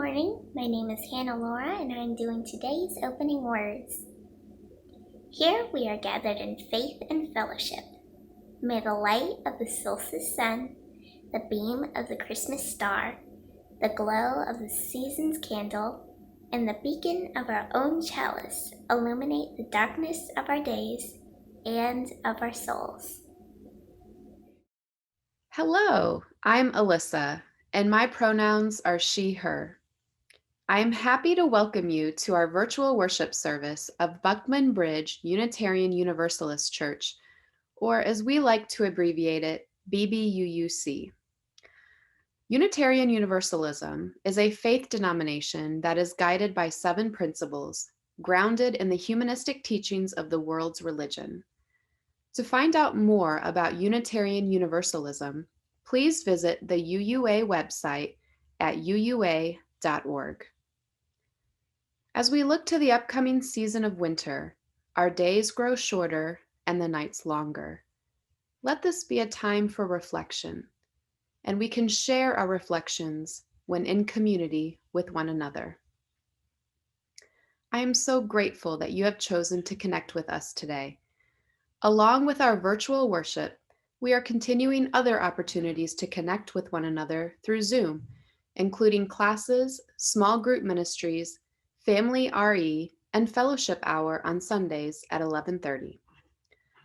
morning. My name is Hannah Laura, and I'm doing today's opening words. Here we are gathered in faith and fellowship. May the light of the solstice sun, the beam of the Christmas star, the glow of the season's candle, and the beacon of our own chalice illuminate the darkness of our days and of our souls. Hello, I'm Alyssa, and my pronouns are she, her. I am happy to welcome you to our virtual worship service of Buckman Bridge Unitarian Universalist Church, or as we like to abbreviate it, BBUUC. Unitarian Universalism is a faith denomination that is guided by 7 principles, grounded in the humanistic teachings of the world's religion. To find out more about Unitarian Universalism, please visit the UUA website at uua.org. As we look to the upcoming season of winter, our days grow shorter and the nights longer. Let this be a time for reflection, and we can share our reflections when in community with one another. I am so grateful that you have chosen to connect with us today. Along with our virtual worship, we are continuing other opportunities to connect with one another through Zoom, including classes, small group ministries, family RE, and fellowship hour on Sundays at 11:30.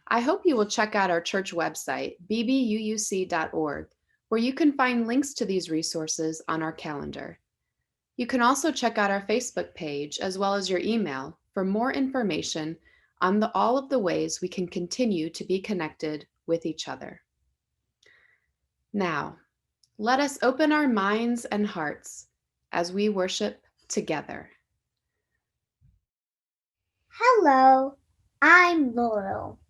I hope you will check out our church website, bbuuc.org, where you can find links to these resources on our calendar. You can also check out our Facebook page as well as your email for more information on all of the ways we can continue to be connected with each other. Now, let us open our minds and hearts as we worship together. Hello, I'm Laurel.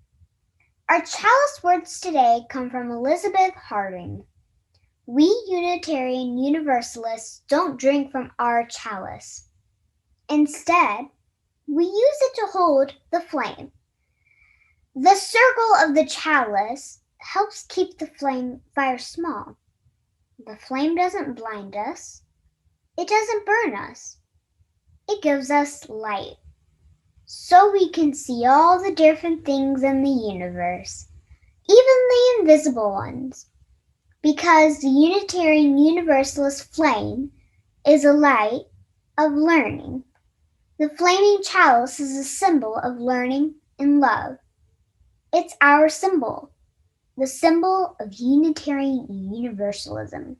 Our chalice words today come from Elizabeth Harding. We Unitarian Universalists don't drink from our chalice. Instead, we use it to hold the flame. The circle of the chalice helps keep the fire small. The flame doesn't blind us. It doesn't burn us. It gives us light, so we can see all the different things in the universe, even the invisible ones, because the Unitarian Universalist flame is a light of learning. The flaming chalice is a symbol of learning and love. It's our symbol, the symbol of Unitarian Universalism.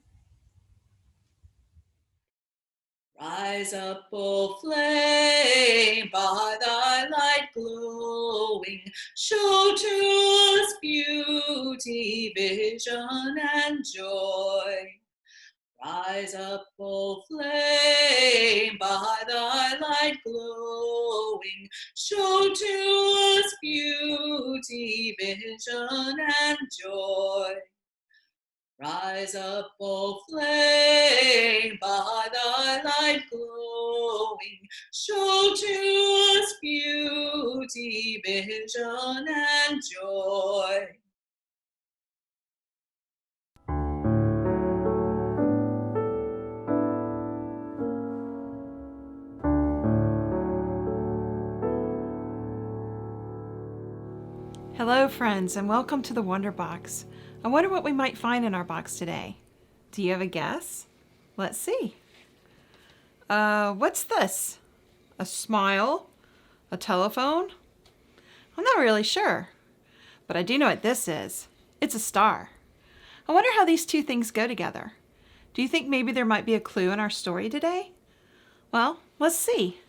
Rise up, O flame, by thy light glowing, show to us beauty, vision, and joy. Rise up, O flame, by thy light glowing, show to us beauty, vision, and joy. Rise up, O flame, by thy light glowing, show to us beauty, vision, and joy. Hello, friends, and welcome to the Wonder Box. I wonder what we might find in our box today. Do you have a guess? Let's see. What's this? A smile? A telephone? I'm not really sure, but I do know what this is. It's a star. I wonder how these two things go together. Do you think maybe there might be a clue in our story today? Well, let's see.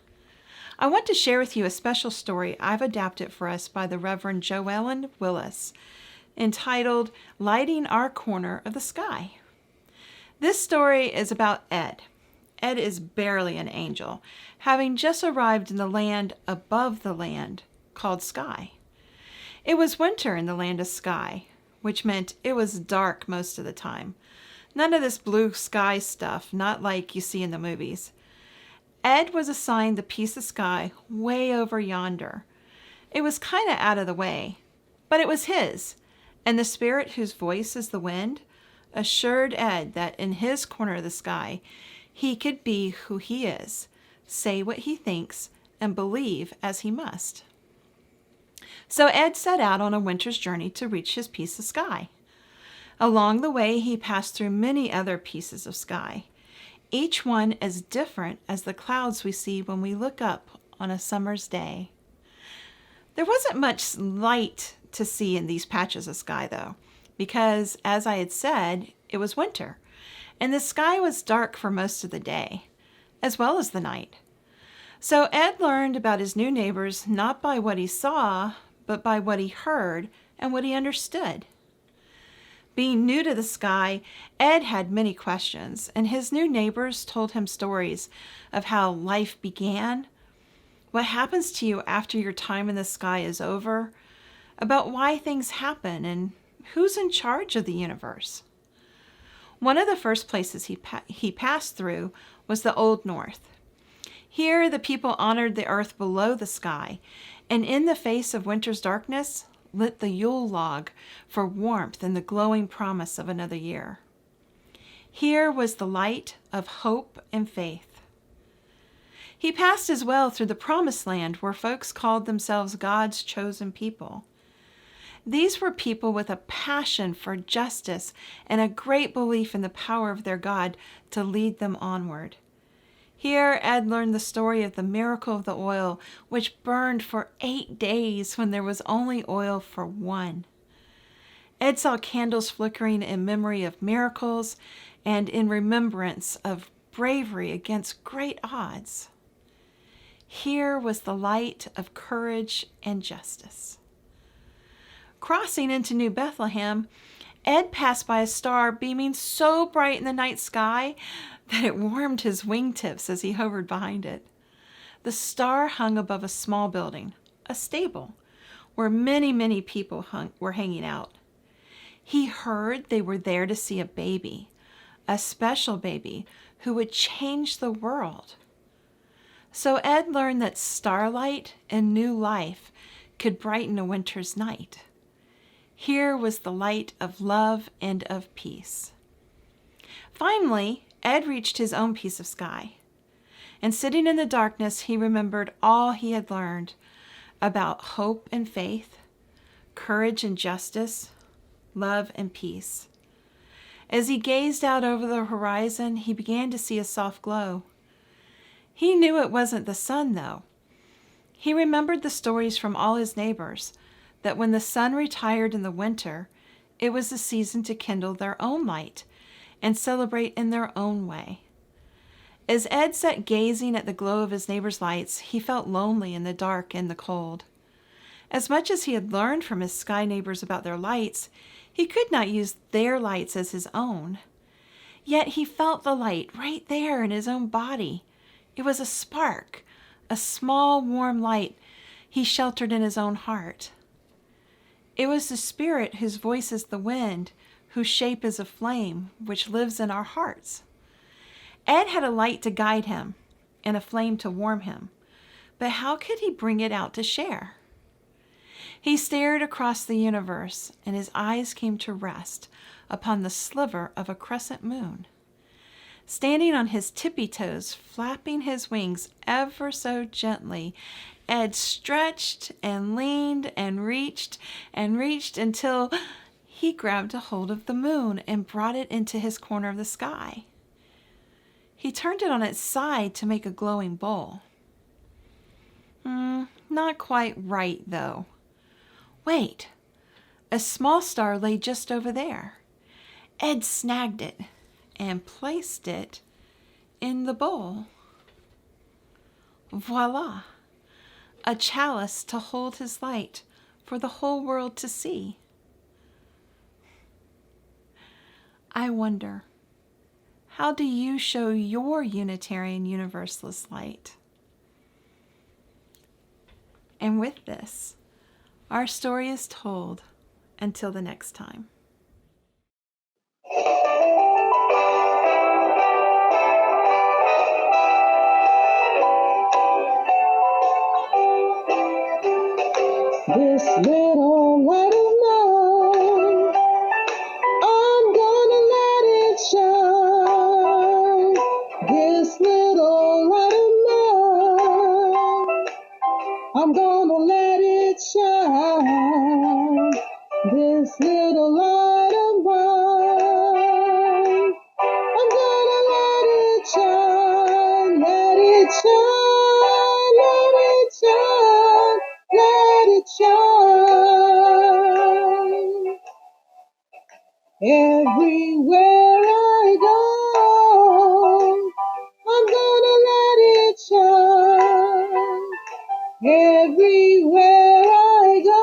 I want to share with you a special story I've adapted for us by the Reverend Joellen Willis, entitled Lighting Our Corner of the Sky. This story is about Ed. Ed is barely an angel, having just arrived in the land above the land called Sky. It was winter in the land of Sky, which meant it was dark most of the time. None of this blue sky stuff, not like you see in the movies. Ed was assigned the piece of sky way over yonder. It was kind of out of the way, but it was his, and the spirit whose voice is the wind assured Ed that in his corner of the sky He could be who he is, say what he thinks, and believe as he must. So Ed set out on a winter's journey to reach his piece of sky. Along the way, he passed through many other pieces of sky, each one as different as the clouds we see when we look up on a summer's day. There wasn't much light to see in these patches of sky, though, because, as I had said, it was winter, and the sky was dark for most of the day, as well as the night. So Ed learned about his new neighbors not by what he saw, but by what he heard and what he understood. Being new to the sky, Ed had many questions, and his new neighbors told him stories of how life began, what happens to you after your time in the sky is over, about why things happen, and who's in charge of the universe. One of the first places he passed through was the Old North. Here, the people honored the earth below the sky, and in the face of winter's darkness, lit the Yule log for warmth and the glowing promise of another year. Here was the light of hope and faith. He passed as well through the Promised Land, where folks called themselves God's chosen people. These were people with a passion for justice and a great belief in the power of their God to lead them onward. Here, Ed learned the story of the miracle of the oil, which burned for 8 days when there was only oil for 1. Ed saw candles flickering in memory of miracles and in remembrance of bravery against great odds. Here was the light of courage and justice. Crossing into New Bethlehem, Ed passed by a star beaming so bright in the night sky that it warmed his wingtips as he hovered behind it. The star hung above a small building, a stable, where many people were hanging out. He heard they were there to see a baby, a special baby who would change the world. So Ed learned that starlight and new life could brighten a winter's night. Here was the light of love and of peace. Finally, Ed reached his own piece of sky, and sitting in the darkness, he remembered all he had learned about hope and faith, courage and justice, love and peace. As he gazed out over the horizon, he began to see a soft glow. He knew it wasn't the sun, though. He remembered the stories from all his neighbors, that when the sun retired in the winter, it was the season to kindle their own light and celebrate in their own way. As Ed sat gazing at the glow of his neighbors' lights, he felt lonely in the dark and the cold. As much as he had learned from his sky neighbors about their lights, he could not use their lights as his own. Yet he felt the light right there in his own body. It was a spark, a small warm light he sheltered in his own heart. It was the Spirit whose voice is the wind, whose shape is a flame, which lives in our hearts. Ed had a light to guide him and a flame to warm him, but how could he bring it out to share? He stared across the universe, and his eyes came to rest upon the sliver of a crescent moon. Standing on his tippy toes, flapping his wings ever so gently, Ed stretched and leaned and reached until he grabbed a hold of the moon and brought it into his corner of the sky. He turned it on its side to make a glowing bowl. Not quite right, though. Wait, a small star lay just over there. Ed snagged it and placed it in the bowl. Voila! A chalice to hold his light for the whole world to see. I wonder, how do you show your Unitarian Universalist light? And with this, our story is told. Until the next time. This little light of mine, I'm gonna let it shine. This this little light of mine. I'm gonna let it shine, let it shine, let it shine, let it shine. Everywhere I go, I'm gonna let it shine. Everywhere I go,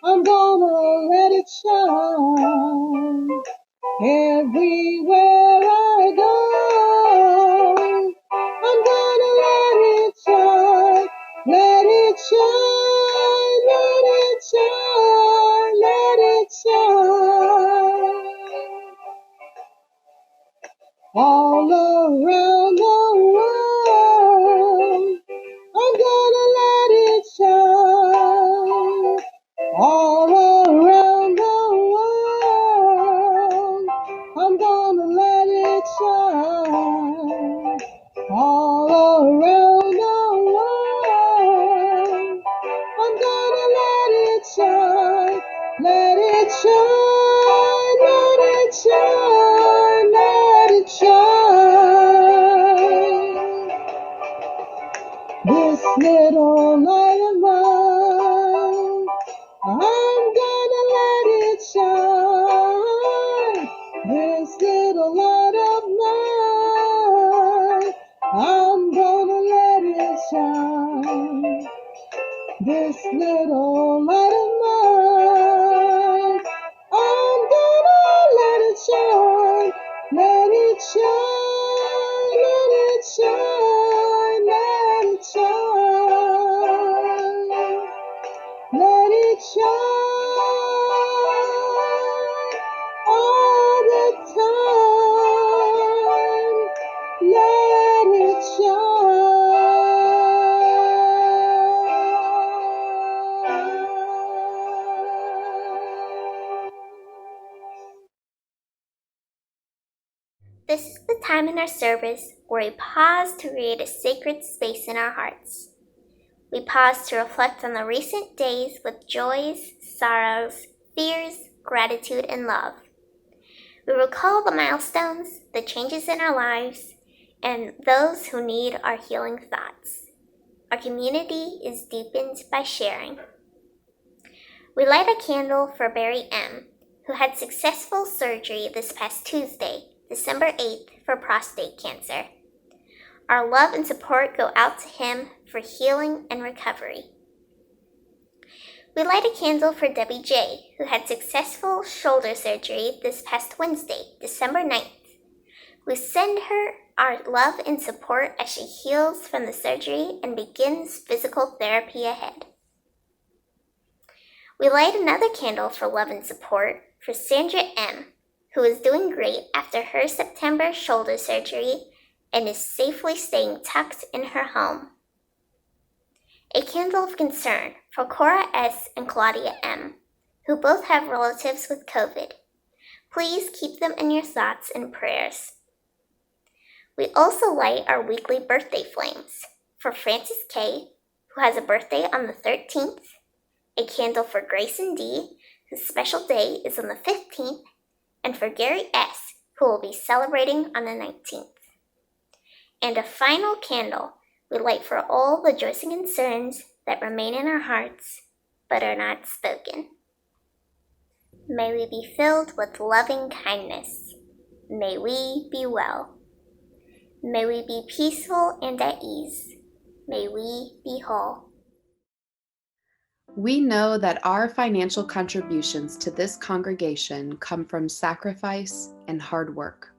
I'm gonna let it shine. Everywhere I go, I'm gonna let it shine. Let it shine, let it shine, let it shine. All around the world, I'm gonna let it shine. All around the world, I'm gonna let it shine. All around the world, I'm gonna let it shine. Let it shine, let it shine, let it shine. This little light of mine, I'm gonna let it shine. This little light of mine, I'm gonna let it shine. This little light of mine, I'm gonna let it shine. Let it shine, let it shine, let it shine. Let it shine all the time. Let it This is the time in our service where we pause to create a sacred space in our hearts. We pause to reflect on the recent days with joys, sorrows, fears, gratitude, and love. We recall the milestones, the changes in our lives, and those who need our healing thoughts. Our community is deepened by sharing. We light a candle for Barry M., who had successful surgery this past Tuesday, December 8th, for prostate cancer. Our love and support go out to him for healing and recovery. We light a candle for Debbie J., who had successful shoulder surgery this past Wednesday, December 9th. We send her our love and support as she heals from the surgery and begins physical therapy ahead. We light another candle for love and support for Sandra M., who is doing great after her September shoulder surgery and is safely staying tucked in her home. A candle of concern for Cora S. and Claudia M., who both have relatives with COVID. Please keep them in your thoughts and prayers. We also light our weekly birthday flames for Francis K., who has a birthday on the 13th, a candle for Grayson D., whose special day is on the 15th, and for Gary S., who will be celebrating on the 19th. And a final candle we light for all the joys and concerns that remain in our hearts but are not spoken. May we be filled with loving kindness. May we be well. May we be peaceful and at ease. May we be whole. We know that our financial contributions to this congregation come from sacrifice and hard work.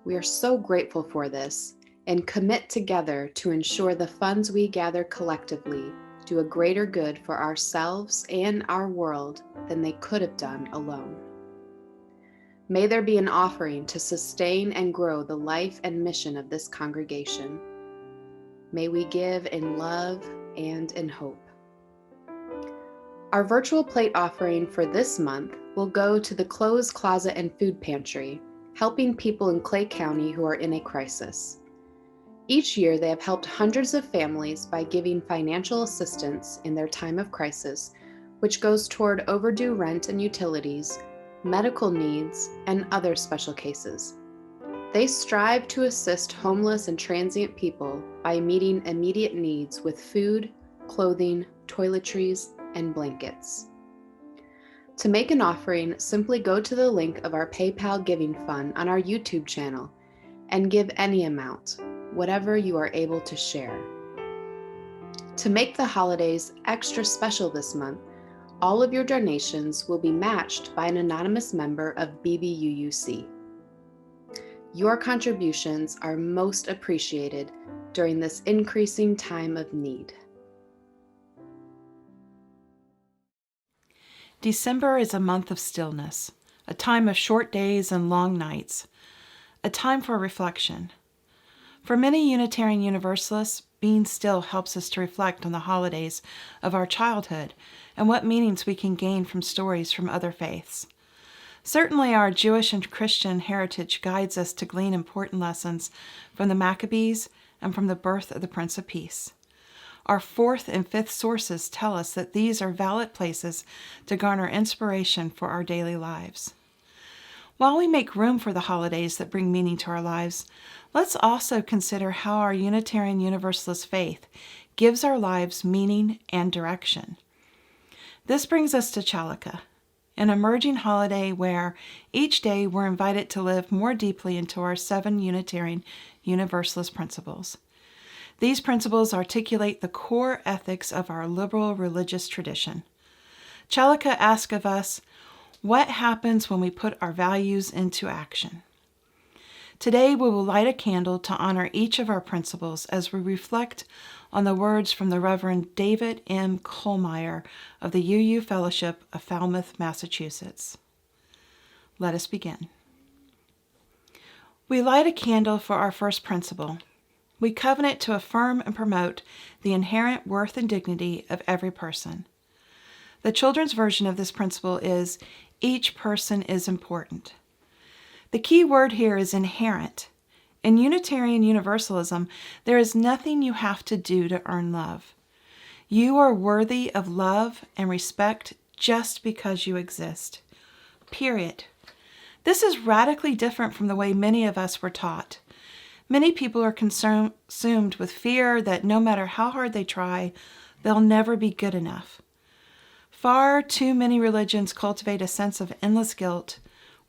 We are so grateful for this and commit together to ensure the funds we gather collectively do a greater good for ourselves and our world than they could have done alone. May there be an offering to sustain and grow the life and mission of this congregation. May we give in love and in hope. Our virtual plate offering for this month will go to the Clothes Closet and Food Pantry, helping people in Clay County who are in a crisis. Each year, they have helped hundreds of families by giving financial assistance in their time of crisis, which goes toward overdue rent and utilities, medical needs, and other special cases. They strive to assist homeless and transient people by meeting immediate needs with food, clothing, toiletries, and blankets. To make an offering, simply go to the link of our PayPal giving fund on our YouTube channel and give any amount, whatever you are able to share. To make the holidays extra special this month, all of your donations will be matched by an anonymous member of BBUUC. Your contributions are most appreciated during this increasing time of need. December is a month of stillness, a time of short days and long nights, a time for reflection. For many Unitarian Universalists, being still helps us to reflect on the holidays of our childhood and what meanings we can gain from stories from other faiths. Certainly, our Jewish and Christian heritage guides us to glean important lessons from the Maccabees and from the birth of the Prince of Peace. Our fourth and fifth sources tell us that these are valid places to garner inspiration for our daily lives. While we make room for the holidays that bring meaning to our lives, let's also consider how our Unitarian Universalist faith gives our lives meaning and direction. This brings us to Chalice, an emerging holiday where each day we're invited to live more deeply into our 7 Unitarian Universalist principles. These principles articulate the core ethics of our liberal religious tradition. Chalice asks of us, what happens when we put our values into action? Today we will light a candle to honor each of our principles as we reflect on the words from the Reverend David M. Kohlmeyer of the UU Fellowship of Falmouth, Massachusetts. Let us begin. We light a candle for our first principle. We covenant to affirm and promote the inherent worth and dignity of every person. The children's version of this principle is, each person is important. The key word here is inherent. In Unitarian Universalism, there is nothing you have to do to earn love. You are worthy of love and respect just because you exist. Period. This is radically different from the way many of us were taught. Many people are consumed with fear that no matter how hard they try, they'll never be good enough. Far too many religions cultivate a sense of endless guilt,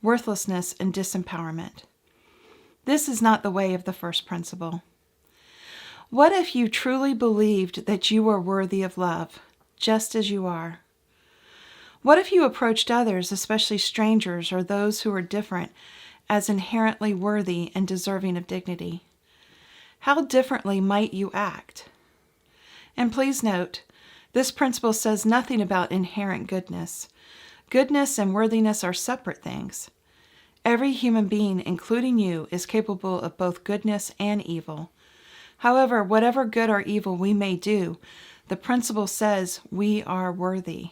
worthlessness, and disempowerment. This is not the way of the first principle. What if you truly believed that you were worthy of love, just as you are? What if you approached others, especially strangers or those who are different, as inherently worthy and deserving of dignity? How differently might you act? And please note, this principle says nothing about inherent goodness. Goodness and worthiness are separate things. Every human being, including you, is capable of both goodness and evil. However, whatever good or evil we may do, the principle says we are worthy.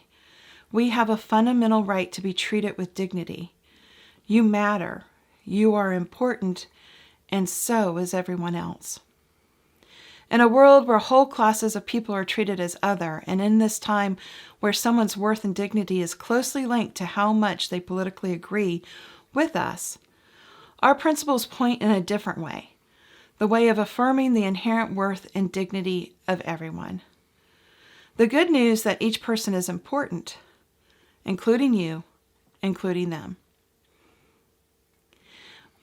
We have a fundamental right to be treated with dignity. You matter. You are important, and so is everyone else. In a world where whole classes of people are treated as other, and in this time where someone's worth and dignity is closely linked to how much they politically agree with us, our principles point in a different way, the way of affirming the inherent worth and dignity of everyone. The good news that each person is important, including you, including them.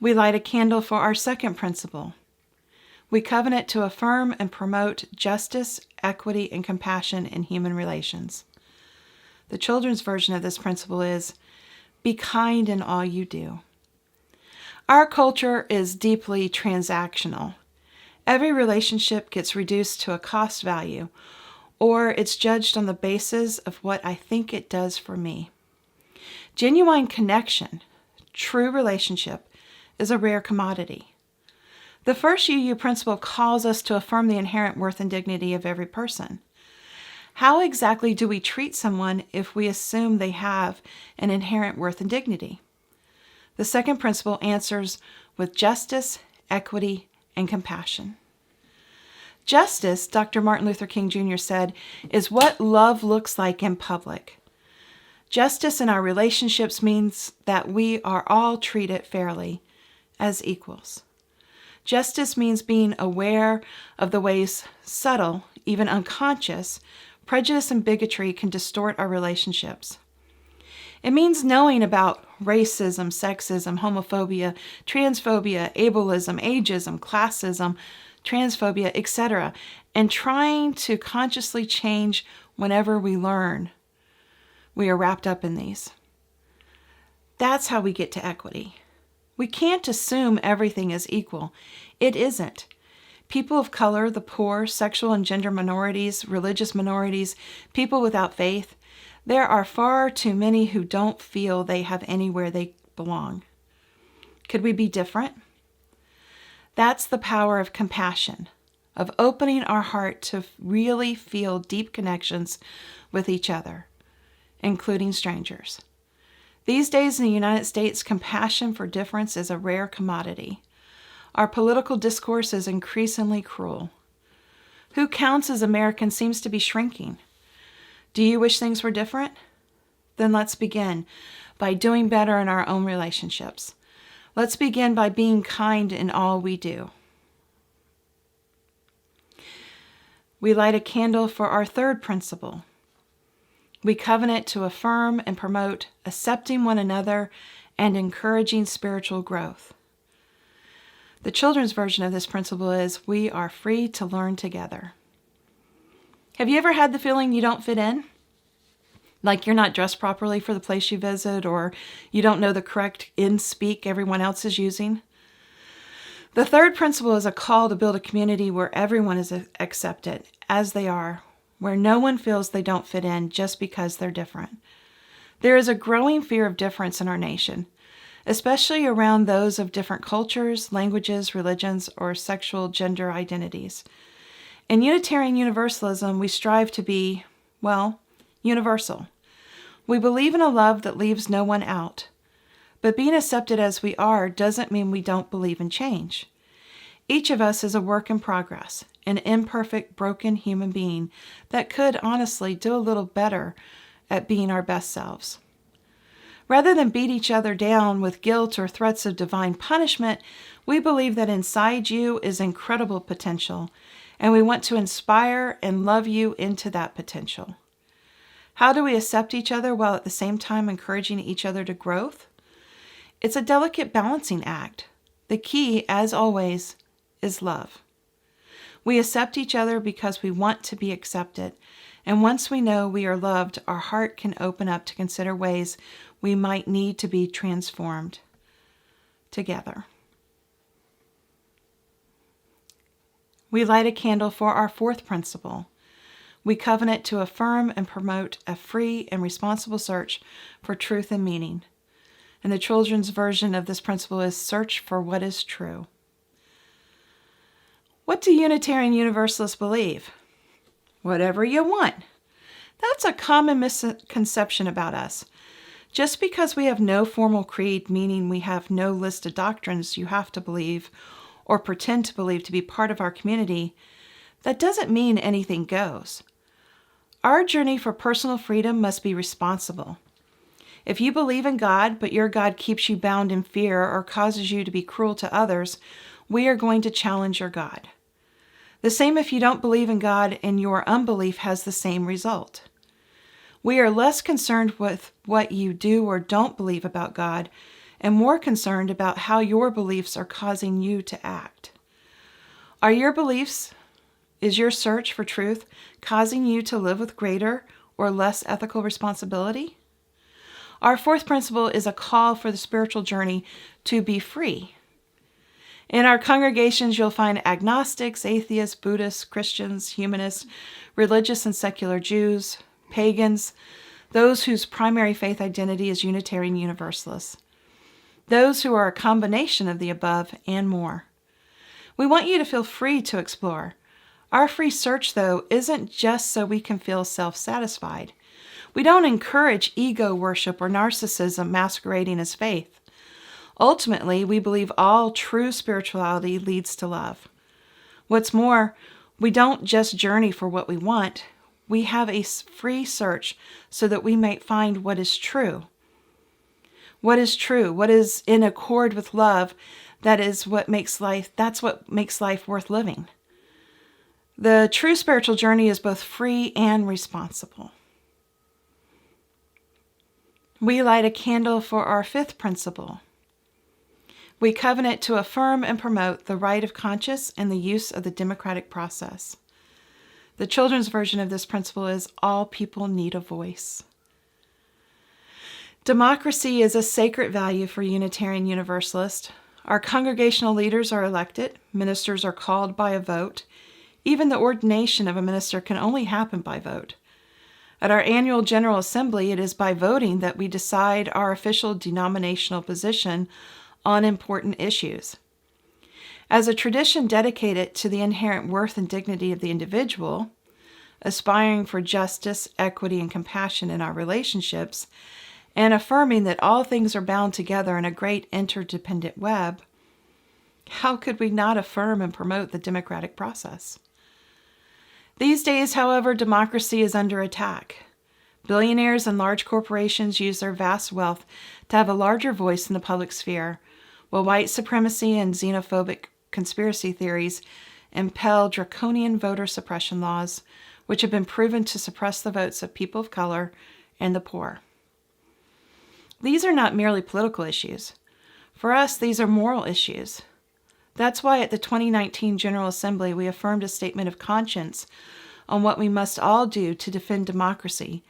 We light a candle for our second principle. We covenant to affirm and promote justice, equity, and compassion in human relations. The children's version of this principle is, be kind in all you do. Our culture is deeply transactional. Every relationship gets reduced to a cost value, or it's judged on the basis of what I think it does for me. Genuine connection, true relationship, is a rare commodity. The first UU principle calls us to affirm the inherent worth and dignity of every person. How exactly do we treat someone if we assume they have an inherent worth and dignity? The second principle answers with justice, equity, and compassion. Justice, Dr. Martin Luther King Jr. said, is what love looks like in public. Justice in our relationships means that we are all treated fairly as equals. Justice means being aware of the ways subtle, even unconscious, prejudice and bigotry can distort our relationships. It means knowing about racism, sexism, homophobia, transphobia, ableism, ageism, classism, transphobia, etc., and trying to consciously change whenever we learn we are wrapped up in these. That's how we get to equity. We can't assume everything is equal. It isn't. People of color, the poor, sexual and gender minorities, religious minorities, people without faith, there are far too many who don't feel they have anywhere they belong. Could we be different? That's the power of compassion, of opening our heart to really feel deep connections with each other, including strangers. These days in the United States, compassion for difference is a rare commodity. Our political discourse is increasingly cruel. Who counts as American seems to be shrinking. Do you wish things were different? Then let's begin by doing better in our own relationships. Let's begin by being kind in all we do. We light a candle for our third principle. We covenant to affirm and promote accepting one another and encouraging spiritual growth. The children's version of this principle is, we are free to learn together. Have you ever had the feeling you don't fit in? Like you're not dressed properly for the place you visit, or you don't know the correct in-speak everyone else is using? The third principle is a call to build a community where everyone is accepted as they are, where no one feels they don't fit in just because they're different. There is a growing fear of difference in our nation, especially around those of different cultures, languages, religions, or sexual gender identities. In Unitarian Universalism, we strive to be, universal. We believe in a love that leaves no one out. But being accepted as we are doesn't mean we don't believe in change. Each of us is a work in progress, an imperfect, broken human being that could honestly do a little better at being our best selves. Rather than beat each other down with guilt or threats of divine punishment, we believe that inside you is incredible potential, and we want to inspire and love you into that potential. How do we accept each other while at the same time encouraging each other to growth? It's a delicate balancing act. The key, as always, is love. We accept each other because we want to be accepted, and once we know we are loved, our heart can open up to consider ways we might need to be transformed together. We light a candle for our fourth principle. We covenant to affirm and promote a free and responsible search for truth and meaning. And the children's version of this principle is search for what is true. What do Unitarian Universalists believe? Whatever you want. That's a common misconception about us. Just because we have no formal creed, meaning we have no list of doctrines you have to believe or pretend to believe to be part of our community, that doesn't mean anything goes. Our journey for personal freedom must be responsible. If you believe in God, but your God keeps you bound in fear or causes you to be cruel to others, we are going to challenge your God. The same if you don't believe in God and your unbelief has the same result. We are less concerned with what you do or don't believe about God and more concerned about how your beliefs are causing you to act. Are your beliefs, is your search for truth causing you to live with greater or less ethical responsibility? Our fourth principle is a call for the spiritual journey to be free. In our congregations, you'll find agnostics, atheists, Buddhists, Christians, humanists, religious and secular Jews, pagans, those whose primary faith identity is Unitarian Universalists, those who are a combination of the above and more. We want you to feel free to explore. Our free search, though, isn't just so we can feel self-satisfied. We don't encourage ego worship or narcissism masquerading as faith. Ultimately, we believe all true spirituality leads to love. What's more, we don't just journey for what we want. We have a free search so that we might find what is true. What is true? What is in accord with love? That's what makes life worth living. The true spiritual journey is both free and responsible. We light a candle for our fifth principle. We covenant to affirm and promote the right of conscience and the use of the democratic process. The children's version of this principle is all people need a voice. Democracy is a sacred value for Unitarian Universalists. Our congregational leaders are elected, ministers are called by a vote. Even the ordination of a minister can only happen by vote. At our annual General Assembly, it is by voting that we decide our official denominational position on important issues. As a tradition dedicated to the inherent worth and dignity of the individual, aspiring for justice, equity, and compassion in our relationships, and affirming that all things are bound together in a great interdependent web, how could we not affirm and promote the democratic process? These days, however, democracy is under attack. Billionaires and large corporations use their vast wealth to have a larger voice in the public sphere, while white supremacy and xenophobic conspiracy theories impel draconian voter suppression laws, which have been proven to suppress the votes of people of color and the poor. These are not merely political issues. For us, these are moral issues. That's why at the 2019 General Assembly, we affirmed a statement of conscience on what we must all do to defend democracy,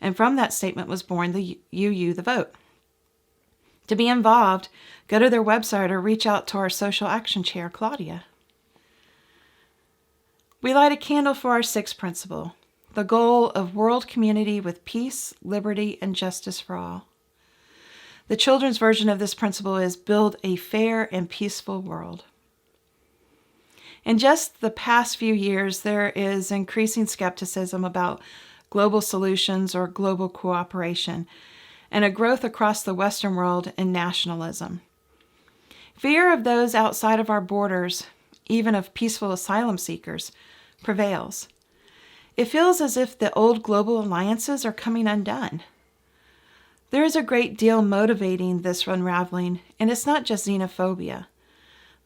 and from that statement was born the the vote. To be involved, go to their website or reach out to our social action chair, Claudia. We light a candle for our sixth principle, the goal of world community with peace, liberty, and justice for all. The children's version of this principle is build a fair and peaceful world. In just the past few years, there is increasing skepticism about global solutions or global cooperation, and a growth across the Western world in nationalism. Fear of those outside of our borders, even of peaceful asylum seekers, prevails. It feels as if the old global alliances are coming undone. There is a great deal motivating this unraveling, and it's not just xenophobia.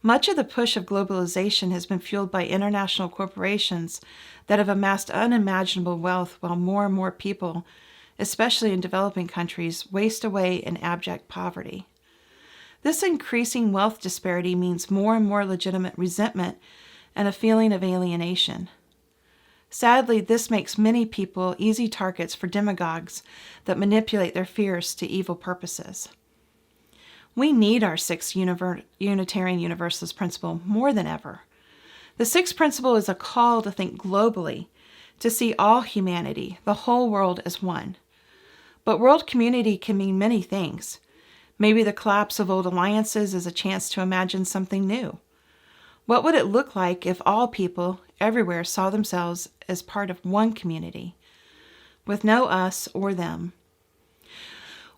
Much of the push of globalization has been fueled by international corporations that have amassed unimaginable wealth while more and more people, especially in developing countries, waste away in abject poverty. This increasing wealth disparity means more and more legitimate resentment and a feeling of alienation. Sadly, this makes many people easy targets for demagogues that manipulate their fears to evil purposes. We need our sixth Unitarian Universalist principle more than ever. The sixth principle is a call to think globally, to see all humanity, the whole world, as one. But world community can mean many things. Maybe the collapse of old alliances is a chance to imagine something new. What would it look like if all people everywhere saw themselves as part of one community, with no us or them?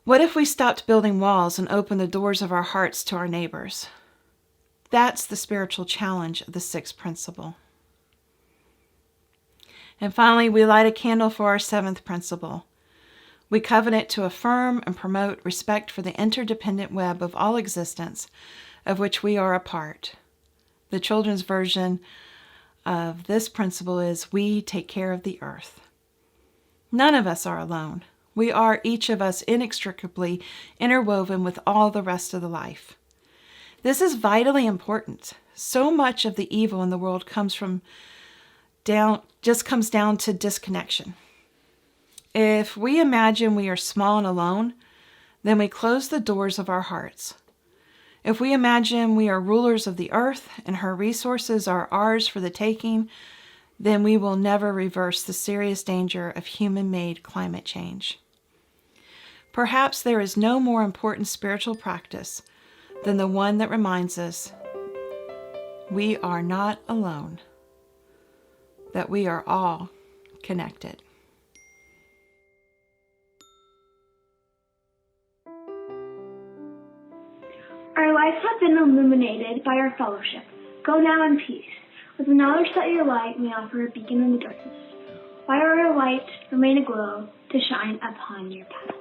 What if we stopped building walls and opened the doors of our hearts to our neighbors? That's the spiritual challenge of the sixth principle. And finally, we light a candle for our seventh principle. We covenant to affirm and promote respect for the interdependent web of all existence, of which we are a part. The children's version of this principle is we take care of the earth. None of us are alone. We are, each of us, inextricably interwoven with all the rest of the life. This is vitally important. So much of the evil in the world comes down to disconnection. If we imagine we are small and alone, then we close the doors of our hearts. If we imagine we are rulers of the earth and her resources are ours for the taking, then we will never reverse the serious danger of human-made climate change. Perhaps there is no more important spiritual practice than the one that reminds us we are not alone, that we are all connected. Our lives have been illuminated by our fellowship. Go now in peace, with the knowledge that your light may offer a beacon in the darkness. fire your light remain aglow to shine upon your path.